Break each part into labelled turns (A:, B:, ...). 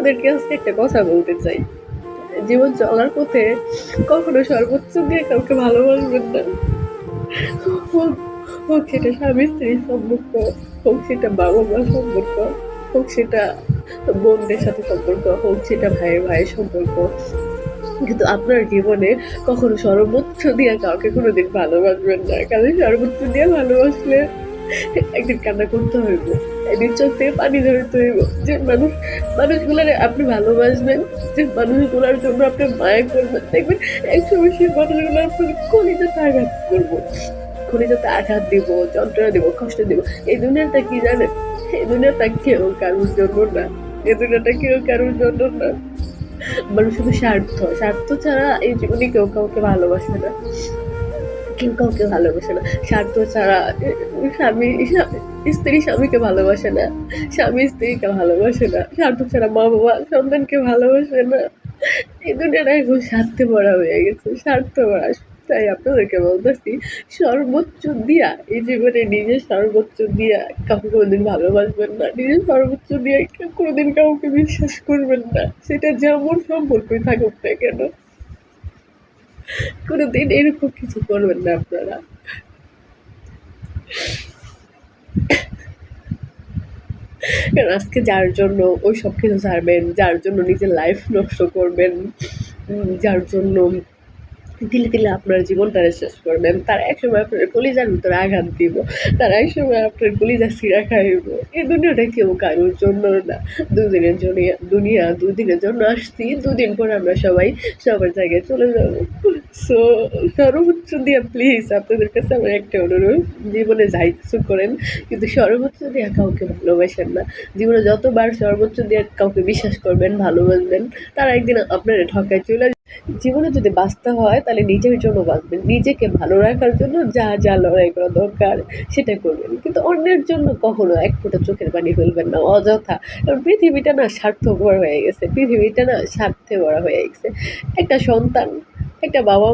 A: আপনাদেরকে আজকে একটা কথা বলতে চাই। জীবন চলার পথে কখনো সর্বোচ্চ দিয়ে কাউকে ভালোবাসবেন না। হোক হোক সেটা স্বামী-স্ত্রীর সম্পর্ক, হোক সেটা বাবা-মার সম্পর্ক, হোক সেটা বোনদের সাথে সম্পর্ক, হোক সেটা ভাইয়ের সম্পর্ক। কিন্তু আপনার জীবনে কখনো সর্বোচ্চ দিয়ে কাউকে কোনোদিন ভালোবাসবেন না। কারণ সর্বোচ্চ দিয়ে ভালোবাসলে একদিন কান্না করতে হইব, একদিন চোখ থেকে পানি ঝরাতে হইব। যে মানুষগুলারে আপনি ভালোবাসবেন, যে মানুষগুলার জন্য আপনি মায়া করবেন, দেখবেন একসময় সেই মানুষগুলো আপনার কলিজাতে আঘাত করবো, কলিজাতে আঘাত দিব, যন্ত্রণা দিব, কষ্ট দিব। এই দুনিয়াটা কি জানেন? এই দুনিয়াটা কেউ কারোর জন্য না, এই দুনিয়াটা কেউ কারোর জন্য না। মানুষ শুধু স্বার্থ ছাড়া এই জীবনে কেউ কাউকে ভালোবাসে না, কেউ কাউকে ভালোবাসে না। স্বার্থ ছাড়া স্ত্রী স্বামীকে ভালোবাসে না, স্বামী স্ত্রীকে ভালোবাসে না, স্বার্থ ছাড়া মা বাবা সন্তানকে ভালোবাসে না। এই দুনিয়াটা এখন স্বার্থে ভরা হয়ে গেছে, স্বার্থ ভরা। তাই আপনাদেরকে বলতেছি, সর্বোচ্চ দিয়া এই জীবনে নিজের সর্বোচ্চ দিয়া কাউকে কোনোদিন ভালোবাসবেন না, নিজের সর্বোচ্চ দিয়ে কোনোদিন কাউকে বিশ্বাস করবেন না, সেটা যেমন সম্পর্কই থাকুক না কেন। কোনোদিন এরকম কিছু করবেন না আপনারা। কারণ আজকে যার জন্য ওই সব কিছু ছাড়বেন, যার জন্য নিজের লাইফ নষ্ট করবেন, যার জন্য দিলে দিলে আপনার জীবনটারে শেষ করবেন, তারা একসময় আপনার কলিজার ভিতরে আঘাত দিব, তারা একসময় আপনার কলিজা ছিঁড়া খাইব। এই দুনিয়াটা কেউ কারোর জন্য না। দুদিনের জন্য দুনিয়া, দুদিনের জন্য আসছি, দুদিন পর আমরা সবাই সবার জায়গায় চলে যাবো। সো সর্বোচ্চ দিয়ে প্লিজ আপনাদের কাছে আমার একটা অনুরোধ, জীবনে যাই কিছু করেন কিন্তু সর্বোচ্চ দিয়ে কাউকে ভালোবাসেন না। জীবনে যতবার সর্বোচ্চ দিয়ে কাউকে বিশ্বাস করবেন, ভালোবাসবেন, তারা একদিন আপনার ঠকায় চলে। জীবনে যদি বাঁচতে হয় তাহলে নিজের জন্য বাঁচবেন, নিজেকে ভালো রাখার জন্য যা যা লড়াই করা দরকার সেটা করবেন, কিন্তু অন্যের জন্য কখনো এক ফোঁটা চোখের পানি ফেলবেন না অযথা। কারণ পৃথিবীটা না স্বার্থপর হয়ে গেছে, পৃথিবীটা না স্বার্থে ভরা হয়ে গেছে। একটা সন্তান, একটা বাবা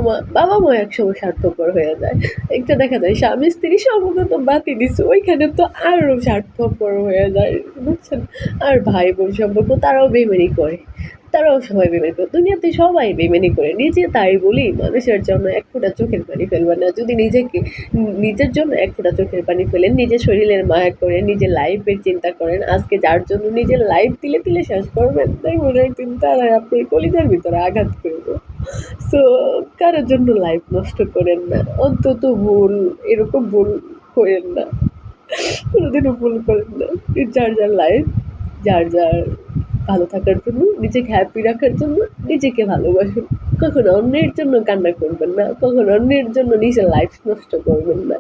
A: মা একসময় স্বার্থপর হয়ে যায়। একটা দেখা যায় স্বামী স্ত্রী সম্পর্ক তো বাতি দিচ্ছে, ওইখানে তো আরও স্বার্থপর হয়ে যায়, বুঝছেন? আর ভাই বোন সম্পর্ক তারাও বেমানি করে, তারাও সবাই বেমানি করে, দুনিয়াতে সবাই বেমানি করে। নিজে তাই বলি, মানুষের জন্য এক ফোঁটা চোখের পানি ফেলবেন না। যদি নিজের জন্য এক ফোঁটা চোখের পানি ফেলেন, নিজের শরীরের মায়া করেন, নিজের লাইফের চিন্তা করেন, আজকে যার জন্য নিজের লাইফ তিলে তিলে শেষ করবেন, দেখবেন একদিন তারাই আপনার কলিজার ভিতরে আঘাত করবে। সো কারোর জন্য লাইফ নষ্ট করেন না, অন্তত এরকম ভুল করেন না, কোনোদিনও ভুল করেন না। যার লাইফ, যার ভালো থাকার জন্য, নিজেকে হ্যাপি রাখার জন্য নিজেকে ভালোবাসুন। কখনো অন্যের জন্য কান্না করবেন না, কখনো অন্যের জন্য নিজের লাইফ নষ্ট করবেন না।